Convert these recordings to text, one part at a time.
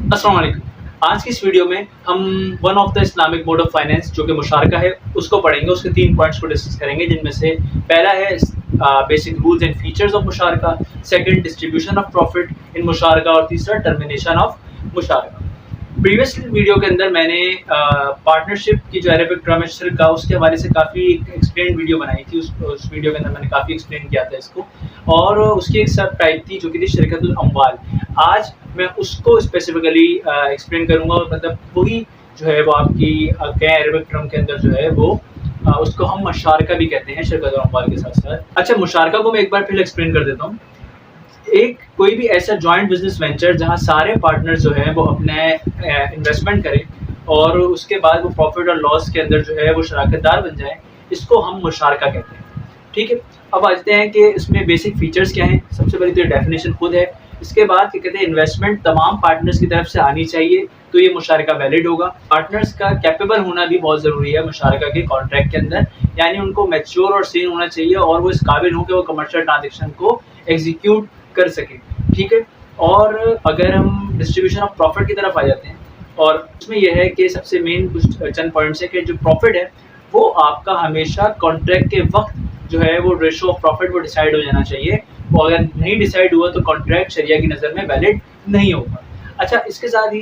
अस्सलाम वालेकुम। आज की इस वीडियो में हम one of the Islamic mode of finance जो कि मुशारका है उसको पढ़ेंगे। उसके 3 पॉइंट्स को डिस्कस करेंगे, जिनमें से पहला है basic rules and features of मुशारका, second distribution of profit in मुशारका और तीसरा टर्मिनेशन ऑफ मुशारका। प्रीवियस वीडियो के अंदर मैंने पार्टनरशिप की जो अरबिक टर्म है शिरका, उसके हवाले से काफ़ी एक्सप्लेन वीडियो बनाई थी। उस वीडियो के अंदर मैंने काफ़ी एक्सप्लेन किया था इसको, और उसकी एक सब टाइप थी जो कि थी शिरकतुल अम्वाल। आज मैं उसको स्पेसिफिकली एक्सप्लेन करूँगा, मतलब वही जो है वो आपकी कहें अरबिक टर्म के अंदर जो है वो उसको हम मुशारका भी कहते हैं शिरकतुल अम्वाल के साथ साथ। अच्छा, मुशारका को मैं एक बार फिर एक्सप्लेन कर देता हूँ। एक कोई भी ऐसा जॉइंट बिजनेस वेंचर जहां सारे पार्टनर्स जो हैं वो अपने इन्वेस्टमेंट करें और उसके बाद वो प्रॉफिट और लॉस के अंदर जो है वो शराकतदार बन जाएं, इसको हम मुशारका कहते हैं। ठीक है, अब आते हैं कि इसमें बेसिक फीचर्स क्या हैं। सबसे पहले तो डेफिनेशन खुद है। इसके बाद क्या कहते हैं, इन्वेस्टमेंट तमाम पार्टनर्स की तरफ से आनी चाहिए, तो ये मुशारका वैलिड होगा। पार्टनर्स का कैपेबल होना भी बहुत ज़रूरी है मुशारका के कॉन्ट्रैक्ट के अंदर, यानी उनको मैच्योर और सीन होना चाहिए और वो इस काबिल हो कि वो कमर्शियल ट्रांजेक्शन को एग्जीक्यूट कर सके। ठीक है, और अगर हम डिस्ट्रीब्यूशन ऑफ प्रॉफिट की तरफ आ जाते हैं, और उसमें यह है कि सबसे मेन कुछ चंद पॉइंट्स है कि जो प्रॉफिट है वो आपका हमेशा कॉन्ट्रैक्ट के वक्त जो है वो रेशो ऑफ प्रॉफिट वो डिसाइड हो जाना चाहिए, और अगर नहीं डिसाइड हुआ तो कॉन्ट्रैक्ट शरिया की नज़र में वैलिड नहीं होगा। अच्छा, इसके साथ ही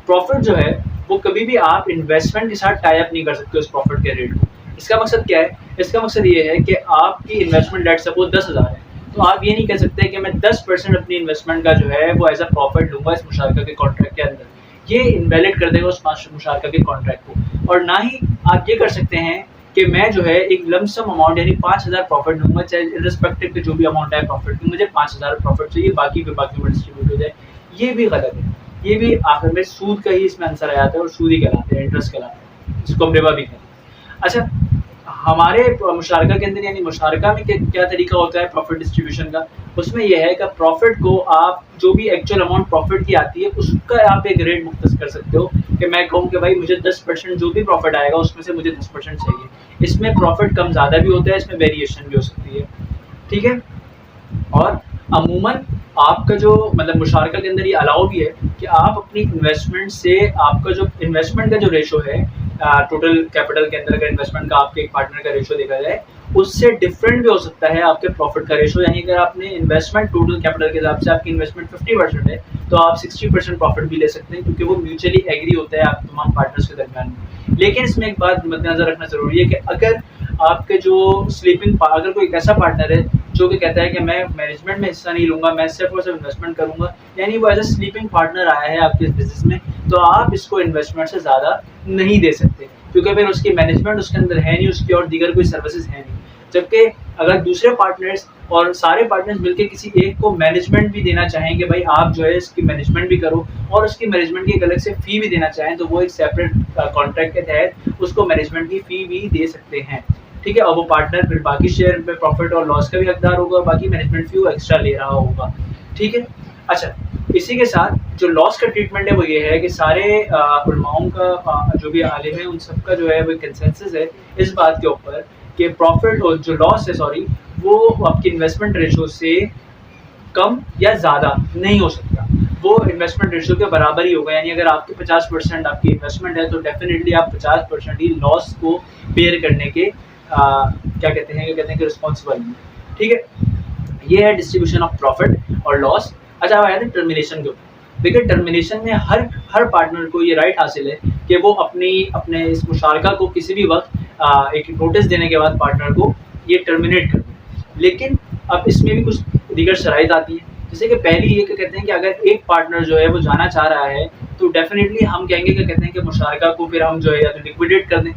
प्रॉफिट जो है वो कभी भी आप इन्वेस्टमेंट के साथ टाई अप नहीं कर सकते उस प्रॉफिट के रेट को। इसका मकसद क्या है? इसका मकसद ये है कि आपकी इन्वेस्टमेंट लेट सपोज 10,000 है, तो आप ये नहीं कह सकते कि मैं 10% अपनी इन्वेस्टमेंट का जो है वो एज अ प्रॉफिट लूँगा इस मुशारका के कॉन्ट्रैक्ट के अंदर। ये इनवैलिड कर देगा उस मुशारका के कॉन्ट्रैक्ट को। और ना ही आप ये कर सकते हैं कि मैं जो है एक लमसम अमाउंट यानी 5,000 प्रॉफिट लूँगा, चाहे इर्रिस्पेक्टिव के जो भी अमाउंट है प्रॉफिट की, मुझे 5,000 प्रॉफिट चाहिए, बाकी में डिस्ट्रीब्यूट हो जाए। ये भी गलत है। ये भी आखिर में सूद का ही इसमें आंसर आ जाता है, और सूद ही कहलाते हैं, इंटरेस्ट कहलाते हैं, जिसको हम रिबा भी कहते हैं। अच्छा, हमारे मुशारका के अंदर यानी मुशारका में क्या तरीका होता है प्रॉफिट डिस्ट्रीब्यूशन का? उसमें यह है कि प्रॉफिट को आप जो भी एक्चुअल अमाउंट प्रॉफिट की आती है उसका आप एक रेट मुख्तस कर सकते हो, कि मैं कहूँ कि भाई मुझे 10% जो भी प्रॉफिट आएगा उसमें से मुझे 10% चाहिए। इसमें प्रॉफिट कम ज़्यादा भी होता है, इसमें वेरिएशन भी हो सकती है। ठीक है, और अमूमन आपका जो मतलब मुशारका के अंदर ये अलाउ भी है कि आप अपनी इन्वेस्टमेंट से आपका जो इन्वेस्टमेंट का जो रेशो है टोटल कैपिटल के अंदर, अगर इन्वेस्टमेंट का आपके एक पार्टनर का रेशो देखा जाए, उससे डिफरेंट भी हो सकता है आपके प्रॉफिट का रेशो। यानी अगर आपने इन्वेस्टमेंट टोटल कैपिटल के हिसाब से आपकी इन्वेस्टमेंट 50% है, तो आप 60% प्रॉफिट भी ले सकते हैं, क्योंकि वो म्यूचुअली एग्री होता है आप तमाम पार्टनर्स के दरमियान में। लेकिन इसमें एक बात मद्देनजर रखना जरूरी है कि अगर आपके जो अगर कोई एक ऐसा पार्टनर है जो कि कहता है कि मैं मैनेजमेंट में हिस्सा नहीं लूँगा, मैं सिर्फ और सिर्फ इन्वेस्टमेंट करूँगा, यानी वो एज ए स्लीपिंग पार्टनर आया है आपके इस बिजनेस में, तो आप इसको इन्वेस्टमेंट से ज़्यादा नहीं दे सकते, क्योंकि फिर उसकी मैनेजमेंट उसके अंदर है नहीं, उसकी और दीगर कोई सर्विसेज है नहीं। जबकि अगर दूसरे पार्टनर्स और सारे पार्टनर्स मिलकर किसी एक को मैनेजमेंट भी देना चाहें कि भाई आप जो है इसकी मैनेजमेंट भी करो, और उसकी मैनेजमेंट की एक अलग से फ़ी भी देना चाहें, तो वो एक सेपरेट कॉन्ट्रैक्ट के तहत उसको मैनेजमेंट की फ़ी भी दे सकते हैं। ठीक है, और वो पार्टनर फिर बाकी शेयर में प्रॉफिट और लॉस का भी हकदार होगा, बाकी मैनेजमेंट फ़ी वो एक्स्ट्रा ले रहा होगा। ठीक है, अच्छा, इसी के साथ जो लॉस का ट्रीटमेंट है वो ये है कि सारे उलमाओं का जो भी आलिम है उन सबका जो है वो कंसेंसस है इस बात के ऊपर कि प्रॉफिट और जो लॉस है वो आपकी इन्वेस्टमेंट रेशो से कम या ज़्यादा नहीं हो सकता, वो इन्वेस्टमेंट रेशो के बराबर ही होगा। यानी अगर आपकी 50% आपकी इन्वेस्टमेंट है, तो डेफिनेटली आप 50% ही लॉस को बेयर करने के क्या कहते हैं कि रिस्पॉन्सिबल हैं। ठीक है, ये है डिस्ट्रीब्यूशन ऑफ प्रॉफिट और लॉस। अच्छा, अब आया था टर्मिनेशन के ऊपर। देखिए, टर्मिनेशन में हर पार्टनर को ये राइट हासिल है कि वो अपने इस मुशारका को किसी भी वक्त एक नोटिस देने के बाद पार्टनर को ये टर्मिनेट कर दे। लेकिन अब इसमें भी कुछ दीगर शराइत आती हैं, जैसे कि पहली ये कहते हैं कि अगर एक पार्टनर जो है वो जाना चाह रहा है, तो डेफिनेटली हम कहेंगे कि कहते हैं कि मुशारका को फिर हम जो है या तो लिक्विडेट कर दें।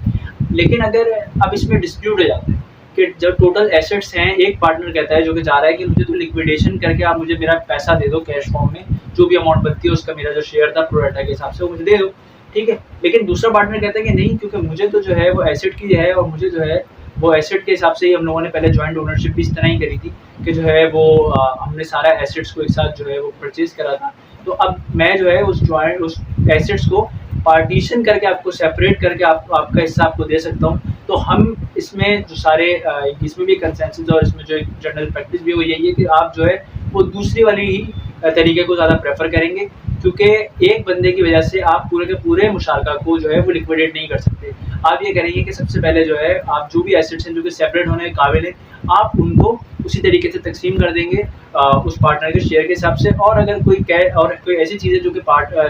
लेकिन अगर अब इसमें डिस्प्यूट हो जाता है कि जब टोटल एसेट्स हैं, एक पार्टनर कहता है जो कि जा रहा है कि मुझे तो लिक्विडेशन करके आप मुझे मेरा पैसा दे दो कैश फॉर्म में, जो भी अमाउंट बनती है उसका मेरा जो शेयर था प्रोरेटा के हिसाब से वो मुझे दे दो। ठीक है, लेकिन दूसरा पार्टनर कहता है कि नहीं, क्योंकि मुझे तो जो है वो एसेट की है, और मुझे जो है वो एसेट के हिसाब से ही हम लोगों ने पहले जॉइंट ओनरशिप भी इस तरह ही करी थी कि जो है वो हमने सारा एसेट्स को एक साथ जो है वो परचेज करा था। तो अब मैं जो है उस एसेट्स को पार्टीशन करके आपको सेपरेट करके आपका हिस्सा आपको दे सकता हूँ। तो हम इसमें जो सारे इसमें भी कंसेंसस और इसमें जो एक जनरल प्रैक्टिस भी वो यही है कि आप जो है वो दूसरी वाली ही तरीके को ज़्यादा प्रेफर करेंगे, क्योंकि एक बंदे की वजह से आप पूरे के पूरे मुशारका को जो है वो लिक्विडेट नहीं कर सकते। आप ये करेंगे कि सबसे पहले जो है आप जो भी एसेट्स हैं जो कि सेपरेट होने के काबिल हैं, आप उनको उसी तरीके से तकसीम कर देंगे उस पार्टनर के शेयर के हिसाब से। और अगर कोई ऐसी चीज़ें जो कि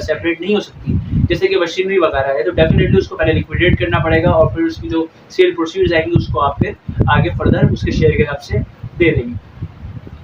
सेपरेट नहीं हो सकती, जैसे कि मशीनरी वगैरह है, तो डेफिनेटली उसको पहले लिक्विडेट करना पड़ेगा और फिर उसकी जो सेल प्रोसीड्स आएंगी उसको आप फिर आगे फर्दर उसके शेयर के हिसाब से दे देंगे।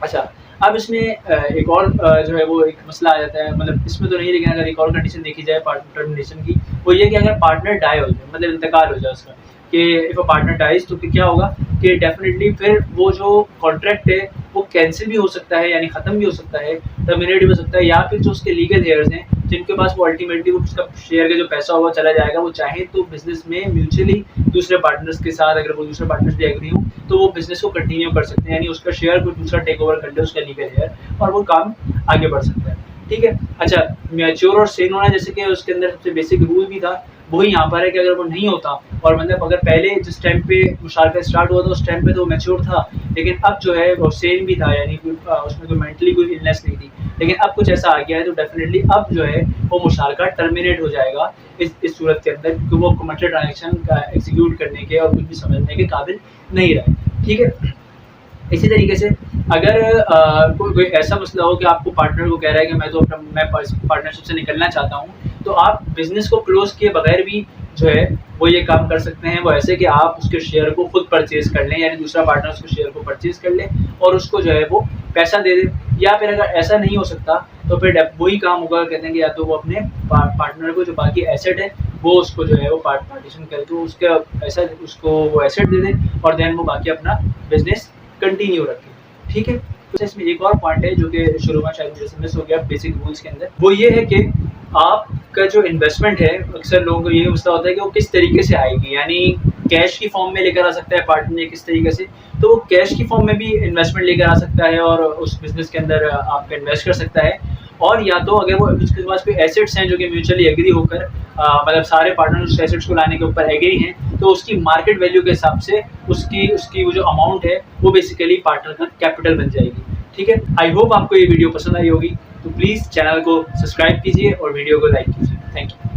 अच्छा, अब इसमें एक और जो है वो एक मसला आ जाता है, मतलब इसमें तो नहीं, लेकिन अगर एक और कंडीशन देखी जाए पार्टनर टर्मिनेशन की, वो ये कि अगर पार्टनर डाई हो जाए, मतलब इंतकाल हो जाए उसका, कि इफ़ अ पार्टनर डाइज, तो फिर क्या होगा कि डेफिनेटली फिर वो जो कॉन्ट्रैक्ट है वो कैंसिल भी हो सकता है, यानी ख़त्म भी हो सकता है, टर्मिनेट भी हो सकता है, या फिर जो उसके लीगल हेयर्स हैं जिनके पास वो अल्टीमेटली वो उसका शेयर का जो पैसा होगा चला जाएगा, वो चाहे तो बिजनेस में म्यूचुअली दूसरे पार्टनर्स के साथ, अगर वो दूसरे पार्टनर्स भी एग्री हो, तो वो बिजनेस को कंटिन्यू कर सकते हैं, यानी उसका शेयर कोई दूसरा टेक ओवर कर ले उसका लीगल हेयर, और वो काम आगे बढ़ सकता है। ठीक है। अच्छा, मैच्योर और सेन होना, जैसे कि उसके अंदर सबसे बेसिक रूल भी था, वही यहाँ पर है कि अगर वो नहीं होता, और मतलब अगर पहले जिस टाइम पे मुशारका स्टार्ट हुआ था उस टाइम पे तो मैच्योर था, लेकिन अब जो है वो सेन भी था, यानी उसमें कोई मेंटली कोई इलनेस नहीं थी, लेकिन अब कुछ ऐसा आ गया है तो डेफिनेटली अब जो है वो मुशारका टर्मिनेट हो जाएगा इस सूरत के अंदर, क्योंकि वो कमर्शियल ट्रांजेक्शन का एग्जीक्यूट करने के और कुछ भी समझने के काबिल नहीं रहे। ठीक है। इसी तरीके से अगर कोई ऐसा मसला हो कि आपको पार्टनर को कह रहा है कि मैं पार्टनरशिप से निकलना चाहता हूँ, तो आप बिजनेस को क्लोज किए बगैर भी जो है वो ये काम कर सकते हैं। वो ऐसे कि आप उसके शेयर को खुद परचेज कर लें, यानी दूसरा पार्टनर उसके शेयर को परचेज कर ले और उसको जो है वो पैसा दे दे, या फिर अगर ऐसा नहीं हो सकता तो फिर वही काम होगा, कहते हैं कि या तो वो अपने पार्टनर को जो बाकी एसेट है वो उसको जो है वो पार्टीशन करके उसको वो एसेट दे दे, और देन वो बाकी अपना बिजनेस कंटिन्यू रखें। ठीक है। तो इसमें एक और पॉइंट है जो कि शुरू में शायद मुझे मिस हो गया बेसिक रूल्स के अंदर, वो ये है कि आपका जो इन्वेस्टमेंट है, अक्सर लोगों को ये मसला होता है कि वो किस तरीके से आएगी, यानी कैश की फॉर्म में लेकर आ सकता है पार्टनर किस तरीके से, तो वो कैश की फॉर्म में भी इन्वेस्टमेंट लेकर आ सकता है और उस बिजनेस के अंदर आप इन्वेस्ट कर सकता है। और या तो अगर वो उसके पास कोई एसेट्स हैं जो कि म्यूचुअली एग्री होकर मतलब सारे पार्टनर उस एसेट्स को लाने के ऊपर एग्री हैं, तो उसकी मार्केट वैल्यू के हिसाब से उसकी वो जो अमाउंट है वो बेसिकली पार्टनर का कैपिटल बन जाएगी। ठीक है। आई होप आपको ये वीडियो पसंद आई होगी, तो प्लीज़ चैनल को सब्सक्राइब कीजिए और वीडियो को लाइक कीजिए। Thank you.